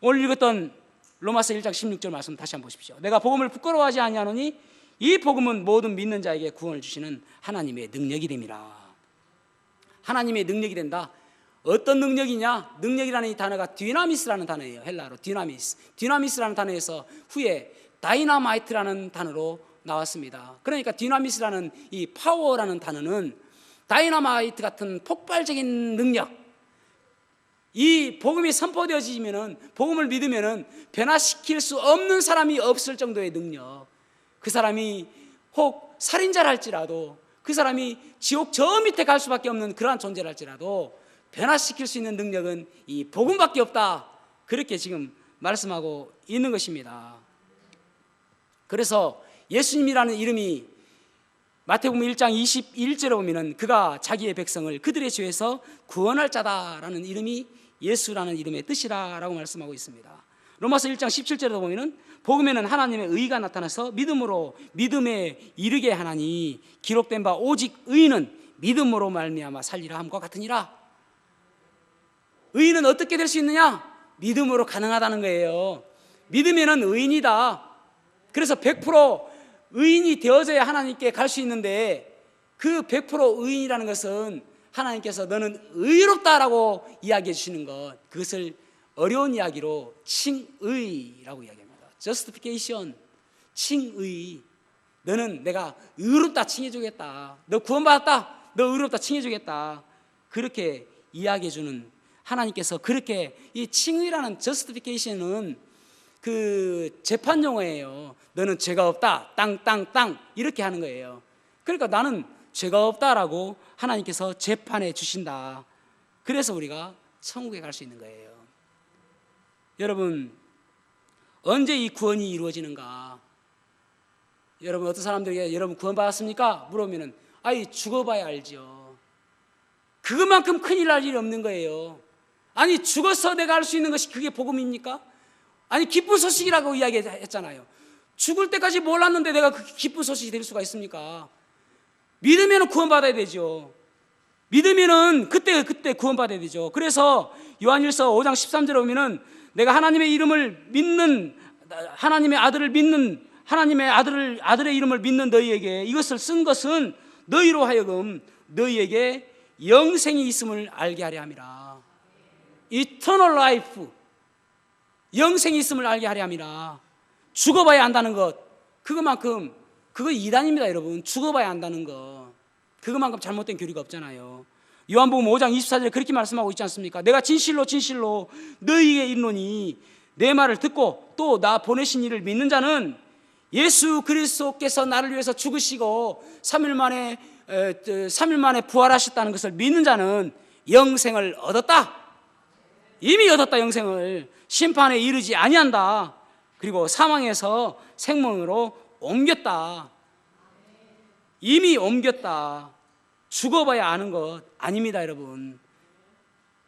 오늘 읽었던 로마서 1장 16절 말씀 다시 한번 보십시오. 내가 복음을 부끄러워하지 아니하노니 이 복음은 모든 믿는 자에게 구원을 주시는 하나님의 능력이 됨이라. 하나님의 능력이 된다. 어떤 능력이냐? 능력이라는 이 단어가 디나미스라는 단어예요. 헬라어로 디나미스라는 단어에서 후에 다이나마이트라는 단어로 나왔습니다. 그러니까 디나미스라는 이 파워라는 단어는 다이나마이트 같은 폭발적인 능력, 이 복음이 선포되어지면은, 복음을 믿으면은 변화시킬 수 없는 사람이 없을 정도의 능력, 그 사람이 혹 살인자를 할지라도, 그 사람이 지옥 저 밑에 갈 수밖에 없는 그러한 존재를 할지라도 변화시킬 수 있는 능력은 이 복음밖에 없다. 그렇게 지금 말씀하고 있는 것입니다. 그래서 예수님이라는 이름이 마태복음 1장 21절에 보면은 그가 자기의 백성을 그들의 죄에서 구원할 자다라는 이름이 예수라는 이름의 뜻이라고 말씀하고 있습니다. 로마서 1장 17절에 보면은 복음에는 하나님의 의가 나타나서 믿음으로 믿음에 이르게 하나니 기록된 바 오직 의인은 믿음으로 말미암아 살리라 함과 같으니라. 의인은 어떻게 될 수 있느냐? 믿음으로 가능하다는 거예요. 믿으면은 의인이다. 그래서 100% 의인이 되어져야 하나님께 갈 수 있는데 그 100% 의인이라는 것은 하나님께서 너는 의롭다라고 이야기해 주시는 것, 그것을 어려운 이야기로 칭의라고 이야기합니다. Justification, 칭의. 너는 내가 의롭다 칭해 주겠다. 너 구원받았다. 너 의롭다 칭해 주겠다. 그렇게 이야기해 주는 하나님께서 그렇게 이 칭의라는 Justification은 그 재판 용어예요. 너는 죄가 없다. 땅 이렇게 하는 거예요. 그러니까 나는 죄가 없다라고 하나님께서 재판해 주신다. 그래서 우리가 천국에 갈 수 있는 거예요. 여러분, 언제 이 구원이 이루어지는가? 여러분, 어떤 사람들에게 여러분 구원 받았습니까? 물어보면은 아이 죽어봐야 알죠. 그것만큼 큰일 날 일이 없는 거예요. 아니 죽어서 내가 할 수 있는 것이 그게 복음입니까? 아니 기쁜 소식이라고 이야기했잖아요. 죽을 때까지 몰랐는데 내가 그 기쁜 소식이 될 수가 있습니까? 믿으면 구원받아야 되죠. 믿으면은 그때 구원받아야 되죠. 그래서 요한일서 5장 13절에 보면은 내가 하나님의 이름을 믿는, 하나님의 아들을 믿는, 하나님의 아들의 이름을 믿는 너희에게 이것을 쓴 것은 너희로 하여금 너희에게 영생이 있음을 알게 하려 함이라. Eternal life, 영생이 있음을 알게 하려 함이라. 죽어봐야 안다는 것, 그것만큼, 그거 이단입니다 여러분. 죽어봐야 안다는 것, 그것만큼 잘못된 교리가 없잖아요. 요한복음 5장 24절에 그렇게 말씀하고 있지 않습니까? 내가 진실로 진실로 너희에게 이르노니 내 말을 듣고 또 나 보내신 이를 믿는 자는 예수 그리스도께서 나를 위해서 죽으시고 3일 만에 부활하셨다는 것을 믿는 자는 영생을 얻었다. 이미 얻었다. 영생을 심판에 이르지 아니한다. 그리고 사망에서 생명으로 옮겼다. 이미 옮겼다. 죽어봐야 아는 것 아닙니다 여러분.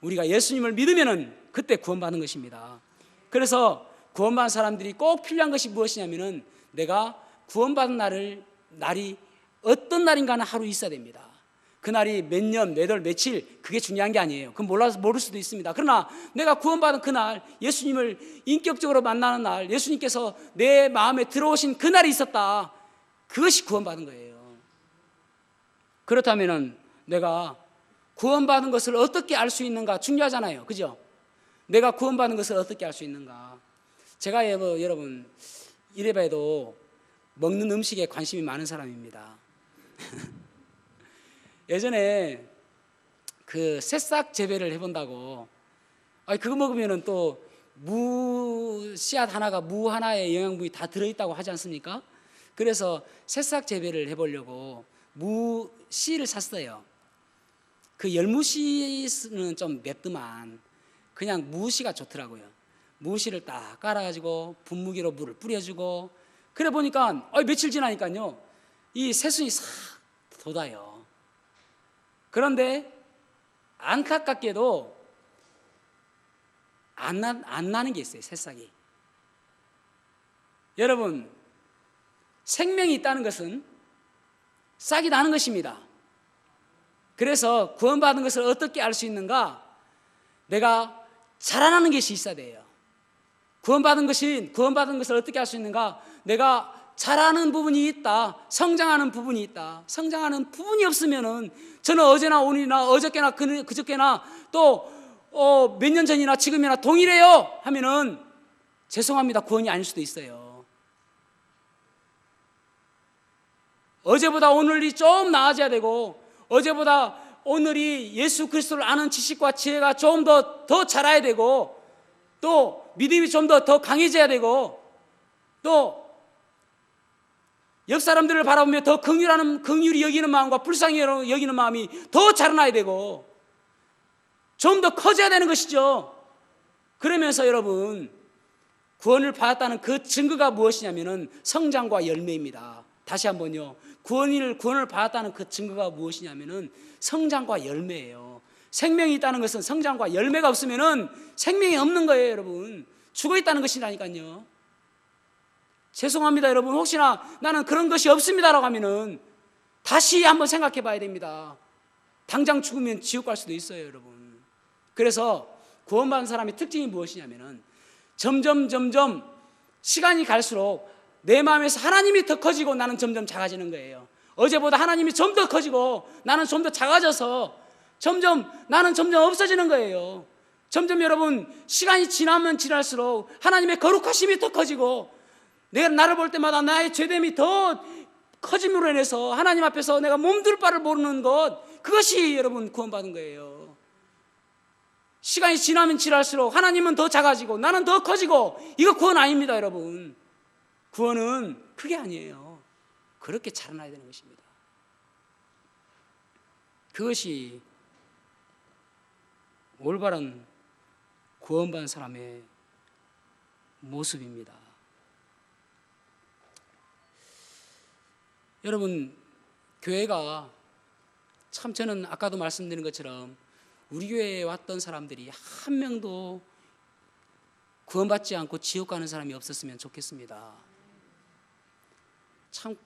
우리가 예수님을 믿으면 그때 구원받는 것입니다. 그래서 구원받은 사람들이 꼭 필요한 것이 무엇이냐면은 내가 구원받은 날이 어떤 날인가는 하루 있어야 됩니다. 그날이 몇 년, 몇 월, 며칠, 그게 중요한 게 아니에요. 그건 몰라서 모를 수도 있습니다. 그러나 내가 구원받은 그날, 예수님을 인격적으로 만나는 날, 예수님께서 내 마음에 들어오신 그날이 있었다. 그것이 구원받은 거예요. 그렇다면 내가 구원받은 것을 어떻게 알 수 있는가 중요하잖아요. 그죠? 내가 구원받은 것을 어떻게 알 수 있는가. 제가 여러분 이래봐도 먹는 음식에 관심이 많은 사람입니다. 예전에 그 새싹 재배를 해본다고, 그거 먹으면은 또 씨앗 하나가 무 하나에 영양분이 다 들어있다고 하지 않습니까? 그래서 새싹 재배를 해보려고 무 씨를 샀어요. 그 열무 씨는 좀 맵더만 그냥 무 씨가 좋더라고요. 무 씨를 딱 깔아가지고 분무기로 물을 뿌려주고, 그래 보니까 며칠 지나니까요 이 새순이 싹 돋아요. 그런데 안타깝게도 안 나는 게 있어요. 새싹이. 여러분, 생명이 있다는 것은 싹이 나는 것입니다. 그래서 구원받은 것을 어떻게 알 수 있는가? 내가 자라나는 것이 있어야 돼요. 구원받은 것을 어떻게 알 수 있는가? 내가 자라는 부분이 있다. 성장하는 부분이 있다. 성장하는 부분이 없으면은 저는 어제나 오늘이나 어저께나 그저께나 또 몇 년 전이나 지금이나 동일해요 하면은 죄송합니다. 구원이 아닐 수도 있어요. 어제보다 오늘이 좀 나아져야 되고, 어제보다 오늘이 예수 그리스도를 아는 지식과 지혜가 좀 더 자라야 되고, 또 믿음이 좀 더 강해져야 되고, 또 옆 사람들을 바라보며 더 긍휼히 여기는 마음과 불쌍히 여기는 마음이 더 자라나야 되고, 좀 더 커져야 되는 것이죠. 그러면서 여러분, 구원을 받았다는 그 증거가 무엇이냐면은 성장과 열매입니다. 다시 한번요, 구원을 받았다는 그 증거가 무엇이냐면은 성장과 열매예요. 생명이 있다는 것은 성장과 열매가 없으면은 생명이 없는 거예요. 여러분, 죽어 있다는 것이라니까요. 죄송합니다 여러분, 혹시나 나는 그런 것이 없습니다라고 하면은 다시 한번 생각해 봐야 됩니다. 당장 죽으면 지옥 갈 수도 있어요 여러분. 그래서 구원받은 사람의 특징이 무엇이냐면은 점점 시간이 갈수록 내 마음에서 하나님이 더 커지고 나는 점점 작아지는 거예요. 어제보다 하나님이 좀 더 커지고 나는 좀 더 작아져서 나는 점점 없어지는 거예요. 점점 여러분, 시간이 지나면 지날수록 하나님의 거룩하심이 더 커지고, 내가 나를 볼 때마다 나의 죄됨이 더 커짐으로 인해서 하나님 앞에서 내가 몸둘 바를 모르는 것, 그것이 여러분 구원받은 거예요. 시간이 지나면 지날수록 하나님은 더 작아지고 나는 더 커지고, 이거 구원 아닙니다 여러분. 구원은 그게 아니에요. 그렇게 자라나야 되는 것입니다. 그것이 올바른 구원받은 사람의 모습입니다. 여러분, 교회가 참 저는 아까도 말씀드린 것처럼 우리 교회에 왔던 사람들이 한 명도 구원받지 않고 지옥 가는 사람이 없었으면 좋겠습니다. 참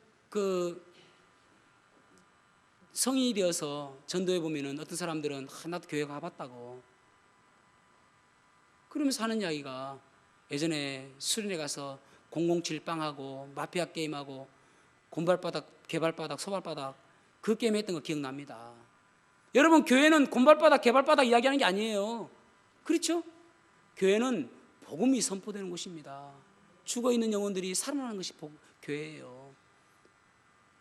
성인이 되어서 전도해 보면은 어떤 사람들은 나도 교회 가봤다고 그러면서 하는 이야기가 예전에 수련회 가서 007 빵하고 마피아 게임하고 곰발바닥, 개발바닥, 소발바닥 그 게임 했던 거 기억납니다. 여러분, 교회는 곰발바닥, 개발바닥 이야기하는 게 아니에요. 그렇죠? 교회는 복음이 선포되는 곳입니다. 죽어있는 영혼들이 살아나는 것이 교회예요.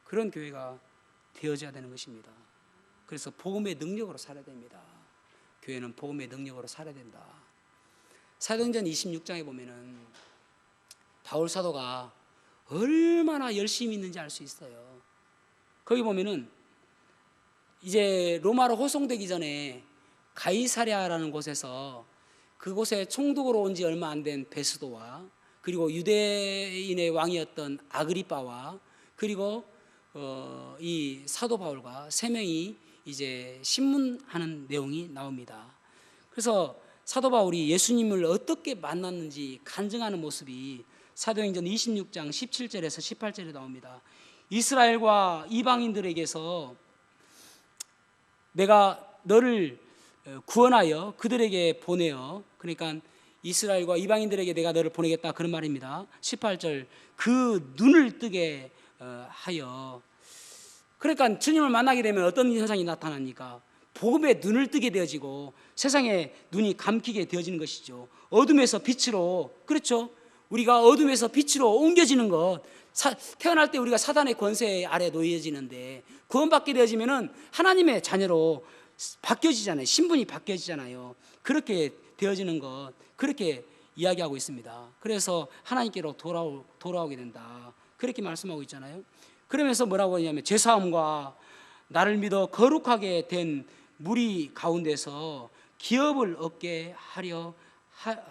그런 교회가 되어져야 되는 것입니다. 그래서 복음의 능력으로 살아야 됩니다. 교회는 복음의 능력으로 살아야 된다. 사도행전 26장에 보면은 바울 사도가 얼마나 열심히 있는지 알 수 있어요. 거기 보면은 이제 로마로 호송되기 전에 가이사랴라는 곳에서 그곳에 총독으로 온 지 얼마 안 된 베스도와 그리고 유대인의 왕이었던 아그리빠와 그리고 이 사도 바울과 세 명이 이제 신문하는 내용이 나옵니다. 그래서 사도 바울이 예수님을 어떻게 만났는지 간증하는 모습이 사도행전 26장 17절에서 18절에 나옵니다. 이스라엘과 이방인들에게서 내가 너를 구원하여 그들에게 보내어, 그러니까 이스라엘과 이방인들에게 내가 너를 보내겠다, 그런 말입니다. 18절, 그 눈을 뜨게 하여. 그러니까 주님을 만나게 되면 어떤 현상이 나타납니까? 복음에 눈을 뜨게 되어지고 세상에 눈이 감기게 되어지는 것이죠. 어둠에서 빛으로, 그렇죠? 우리가 어둠에서 빛으로 옮겨지는 것, 태어날 때 우리가 사단의 권세 아래 놓여지는데 구원받게 되어지면은 하나님의 자녀로 바뀌어지잖아요. 신분이 바뀌어지잖아요. 그렇게 되어지는 것, 그렇게 이야기하고 있습니다. 그래서 하나님께로 돌아오게 된다, 그렇게 말씀하고 있잖아요. 그러면서 뭐라고 하냐면 죄사함과 나를 믿어 거룩하게 된 무리 가운데서 기업을 얻게 하려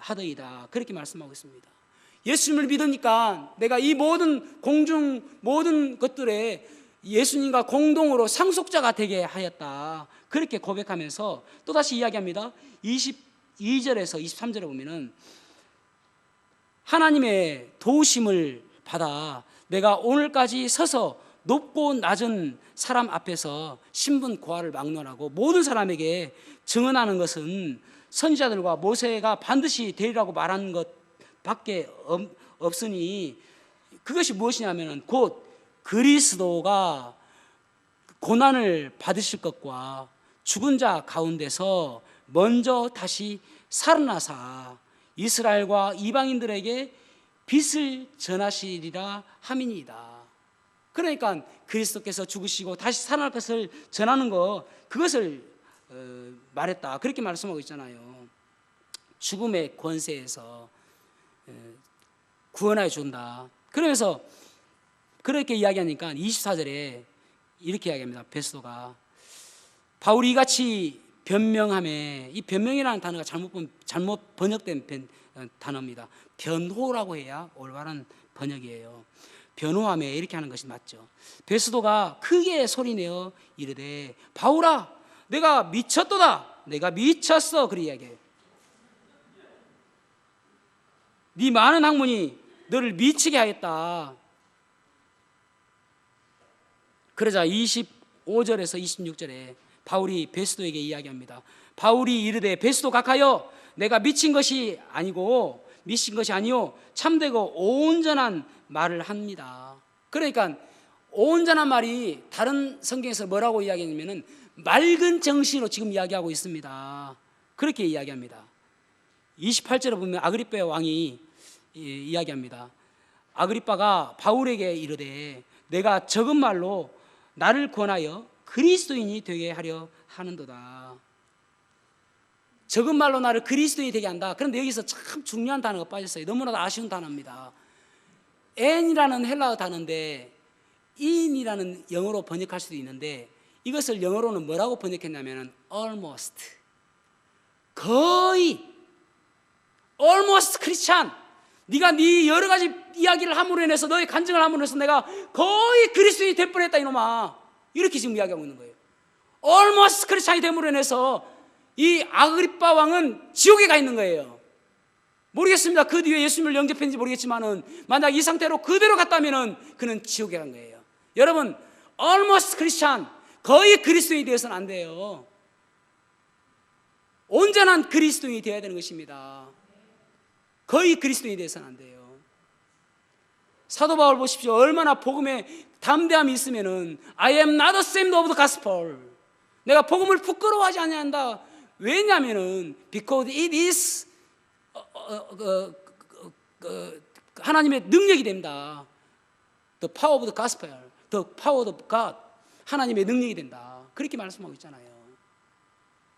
하더이다, 그렇게 말씀하고 있습니다. 예수님을 믿으니까 내가 이 모든 공중 모든 것들에 예수님과 공동으로 상속자가 되게 하였다, 그렇게 고백하면서 또다시 이야기합니다. 22절에서 23절에 보면은 하나님의 도우심을 받아 내가 오늘까지 서서 높고 낮은 사람 앞에서 신분 고하를 막론하고 모든 사람에게 증언하는 것은 선지자들과 모세가 반드시 되리라고 말한 것밖에 없으니, 그것이 무엇이냐면 곧 그리스도가 고난을 받으실 것과 죽은 자 가운데서 먼저 다시 살아나사 이스라엘과 이방인들에게 빛을 전하시리라 함이니이다. 그러니까 그리스도께서 죽으시고 다시 살아날 것을 전하는 것, 그것을 말했다, 그렇게 말씀하고 있잖아요. 죽음의 권세에서 구원하여 준다. 그러면서 그렇게 이야기하니까 24절에 이렇게 이야기합니다. 베스도가 바울이 이같이 변명함에, 이 변명이라는 단어가 잘못 번역된 단어입니다. 변호라고 해야 올바른 번역이에요. 변호함에 이렇게 하는 것이 맞죠. 베스도가 크게 소리내어 이르되 바울아 내가 미쳤도다, 내가 미쳤어, 그렇게 이야기해요. 네 많은 학문이 너를 미치게 하였다. 그러자 25절에서 26절에 바울이 베스도에게 이야기합니다. 바울이 이르되 베스도 각하여 내가 미친 것이 아니오 참되고 온전한 말을 합니다. 그러니까 온전한 말이 다른 성경에서 뭐라고 이야기하냐면은 맑은 정신으로 지금 이야기하고 있습니다. 그렇게 이야기합니다. 28절에 보면 아그리빠 왕이 이야기합니다. 아그리빠가 바울에게 이르되 내가 적은 말로 나를 권하여 그리스도인이 되게 하려 하는도다. 적은 말로 나를 그리스도인이 되게 한다. 그런데 여기서 참 중요한 단어가 빠졌어요. 너무나도 아쉬운 단어입니다. n이라는 헬라어 단어인데 in이라는 영어로 번역할 수도 있는데 이것을 영어로는 뭐라고 번역했냐면 almost, 거의, almost 크리스찬. 네가 네 여러 가지 이야기를 함으로 인해서, 너의 간증을 함으로 해서 내가 거의 그리스도인이 될 뻔했다 이놈아, 이렇게 지금 이야기하고 있는 거예요. almost 크리스찬이 됨으로 인해서 이 아그리빠 왕은 지옥에 가 있는 거예요. 모르겠습니다. 그 뒤에 예수님을 영접했는지 모르겠지만은 만약 이 상태로 그대로 갔다면은 그는 지옥에 간 거예요. 여러분, almost 크리스찬, 거의 그리스도인이 되어서는 안 돼요. 온전한 그리스도인이 되어야 되는 것입니다. 거의 그리스도인이 되어서는 안 돼요. 사도 바울 보십시오. 얼마나 복음에 담대함이 있으면은 I am not ashamed of the gospel. 내가 복음을 부끄러워하지 아니한다. 왜냐하면은 because it is 하나님의 능력이 된다. The power of the gospel, the power of God. 하나님의 능력이 된다. 그렇게 말씀하고 있잖아요.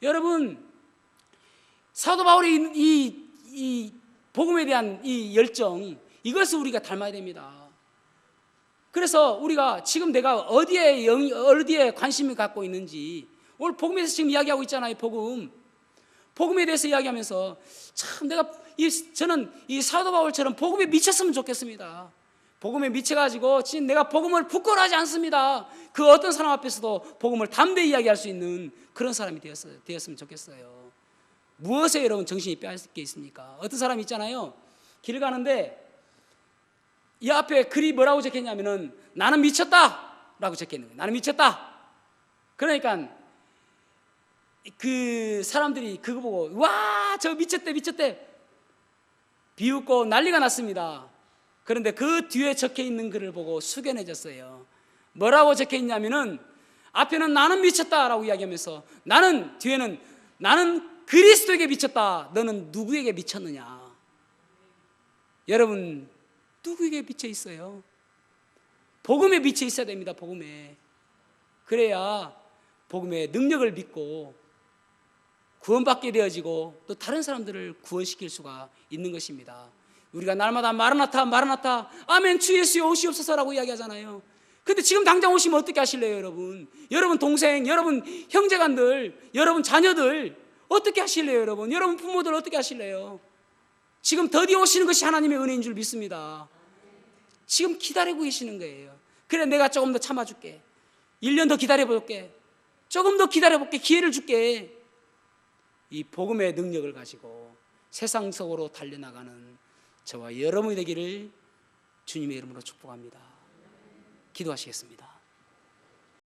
여러분, 사도 바울의 이 복음에 대한 이 열정, 이것을 우리가 닮아야 됩니다. 그래서 우리가 지금 내가 어디에 관심을 갖고 있는지, 오늘 복음에 대해서 지금 이야기하고 있잖아요. 복음에 대해서 이야기하면서 참 저는 이 사도 바울처럼 복음에 미쳤으면 좋겠습니다. 복음에 미쳐가지고 지금 내가 복음을 부끄러워하지 않습니다. 그 어떤 사람 앞에서도 복음을 담대히 이야기할 수 있는 그런 사람이 되었으면 좋겠어요. 무엇에 여러분 정신이 빼앗길 게 있습니까? 어떤 사람이 있잖아요. 길 가는데 이 앞에 글이 뭐라고 적혀있냐면은 나는 미쳤다 라고 적혀있는 거예요. 나는 미쳤다. 그러니까 그 사람들이 그거 보고 와, 저 미쳤대 비웃고 난리가 났습니다. 그런데 그 뒤에 적혀있는 글을 보고 숙연해졌어요. 뭐라고 적혀있냐면은 앞에는 나는 미쳤다라고 이야기하면서 뒤에는 나는 그리스도에게 미쳤다. 너는 누구에게 미쳤느냐? 여러분, 누구에게 미쳐 있어요? 복음에 미쳐 있어야 됩니다. 복음에. 그래야 복음의 능력을 믿고 구원받게 되어지고 또 다른 사람들을 구원시킬 수가 있는 것입니다. 우리가 날마다 마라나타 마라나타 아멘 주 예수여 오시옵소서라고 이야기하잖아요. 근데 지금 당장 오시면 어떻게 하실래요? 여러분 동생, 여러분 형제간들, 여러분 자녀들 어떻게 하실래요? 여러분 부모들 어떻게 하실래요? 지금 더디 오시는 것이 하나님의 은혜인 줄 믿습니다. 지금 기다리고 계시는 거예요. 그래, 내가 조금 더 참아줄게. 1년 더 기다려볼게. 조금 더 기다려볼게. 기회를 줄게. 이 복음의 능력을 가지고 세상 속으로 달려나가는 저와 여러분이 되기를 주님의 이름으로 축복합니다. 기도하시겠습니다.